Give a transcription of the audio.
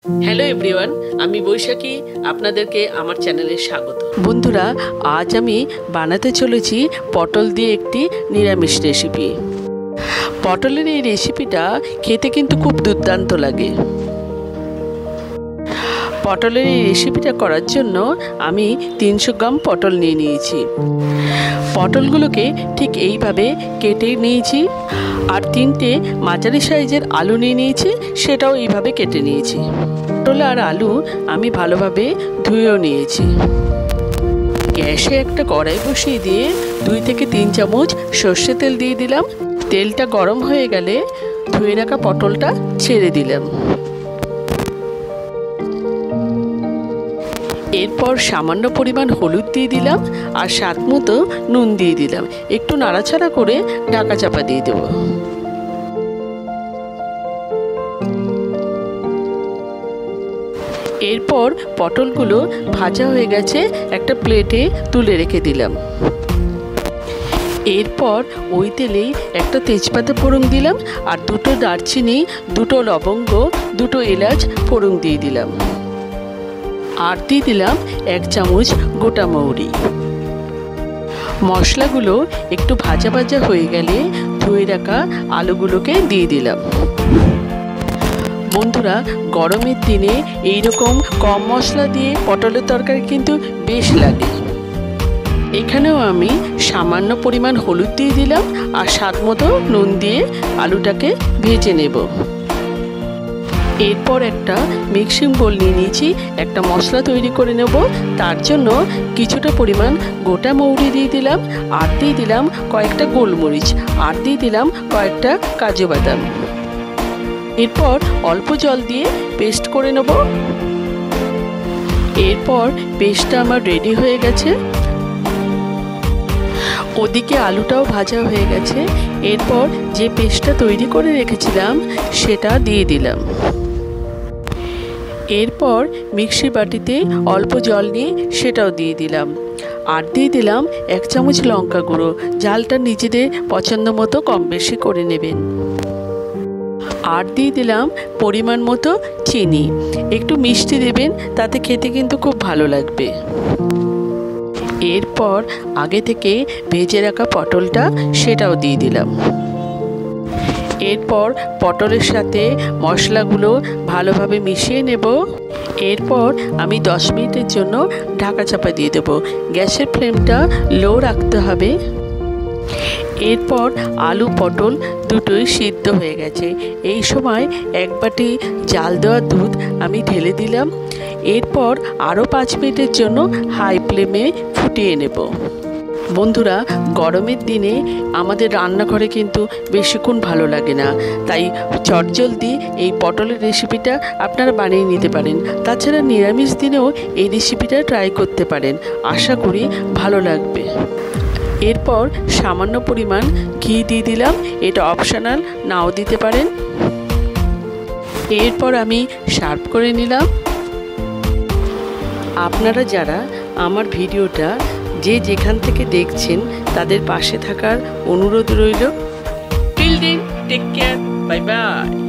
Hello everyone, আমি বৈশাখী, আপনাদেরকে আমার চ্যানেলে স্বাগত। বন্ধুরা, আজ আমি বানাতে চলেছি পটল দিয়ে একটি নিরামিষ রেসিপি। পটলের এই রেসিপিটা খেতে কিন্তু খুব দুর্দান্ত লাগে। পটলের এই রেসিপিটা করার জন্য আমি 300 গ্রাম পটল নিয়ে নিয়েছি। পটলগুলোকে ঠিক এইভাবে কেটে নিয়েছি। আর 3টে মাঝারি সাইজের আলু নিয়ে নিয়েছি, সেটাও এইভাবে কেটে নিয়েছি। পটল আর আলু আমি ভালোভাবে ধুয়েও নিয়েছি। গ্যাসে একটা কড়াই বসিয়ে দিয়ে 2 থেকে 3 চামচ সর্ষে তেল দিয়ে দিলাম। তেলটা গরম হয়ে গেলে ধুয়ে রাখা পটলটা ছেড়ে দিলাম। এরপর সামান্য পরিমাণ হলুদ দিয়ে দিলাম আর স্বাদ মতো নুন দিয়ে দিলাম। একটু নাড়াচাড়া করে ঢাকা চাপা দিয়ে দেব। এরপর পটলগুলো ভাজা হয়ে গেছে, একটা প্লেটে তুলে রেখে দিলাম। এরপর ওই তেলেই একটা তেজপাতা ফোড়ন দিলাম আর 2টো দারচিনি, 2টো লবঙ্গ, 2টো এলাচ ফোড়ন দিয়ে দিলাম। আর দিয়ে দিলাম 1 চামচ গোটা মৌরি। মশলাগুলো একটু ভাজা ভাজা হয়ে গেলে ধুয়ে রাখা আলুগুলোকে দিয়ে দিলাম। বন্ধুরা, গরমের দিনে এইরকম কম মশলা দিয়ে পটলের তরকারি কিন্তু বেশ লাগে। এখানেও আমি সামান্য পরিমাণ হলুদ দিয়ে দিলাম আর স্বাদ মতো নুন দিয়ে আলুটাকে ভেজে নেব। এরপর একটা মিক্সিং বোল নিয়ে নিয়েছি, একটা মশলা তৈরি করে নেব। তার জন্য কিছুটা পরিমাণ গোটা মৌরি দিয়ে দিলাম, আর দিয়ে দিলাম কয়েকটা গোলমরিচ, আর দিয়ে দিলাম কয়েকটা কাজু বাদাম। এরপর অল্প জল দিয়ে পেস্ট করে নেব। এরপর পেস্টটা আমার রেডি হয়ে গেছে। ওদিকে আলুটাও ভাজা হয়ে গেছে। এরপর যে পেস্টটা তৈরি করে রেখেছিলাম সেটা দিয়ে দিলাম। এরপর মিক্সির বাটিতে অল্প জল নিয়ে সেটাও দিয়ে দিলাম। আর দিয়ে দিলাম 1 চামচ লঙ্কা গুঁড়ো। ঝালটা নিজেদের পছন্দ মতো কম বেশি করে নেবেন। আর দিয়ে দিলাম পরিমাণ মতো চিনি। একটু মিষ্টি দেবেন, তাতে খেতে কিন্তু খুব ভালো লাগবে। এরপর আগে থেকে ভেজে রাখা পটলটা সেটাও দিয়ে দিলাম। এরপর পটলের সাথে মশলাগুলো ভালোভাবে মিশিয়ে নেব। এরপর আমি 10 মিনিটের জন্য ঢাকা চাপা দিয়ে দেব। গ্যাসের ফ্লেমটা লো রাখতে হবে। এরপর আলু পটল দুটোই সিদ্ধ হয়ে গেছে। এই সময় 1 বাটি জাল দেওয়া দুধ আমি ঢেলে দিলাম। এরপর আরও 5 মিনিটের জন্য হাই ফ্লেমে ফুটিয়ে নেব। বন্ধুরা, গরমের দিনে আমাদের রান্নাঘরে কিন্তু বেশিক্ষণ ভালো লাগে না, তাই চটজলদি এই পটলের রেসিপিটা আপনারা বানিয়ে নিতে পারেন। তাছাড়া নিরামিষ দিনেও এই রেসিপিটা ট্রাই করতে পারেন, আশা করি ভালো লাগবে। এরপর সামান্য পরিমাণ ঘি দিয়ে দিলাম, এটা অপশনাল, নাও দিতে পারেন। এরপর আমি সার্ভ করে নিলাম। আপনারা যারা আমার ভিডিওটা যে যেখান থেকে দেখছেন তাদের পাশে থাকার অনুরোধ রইল। Till then, take care, bye by.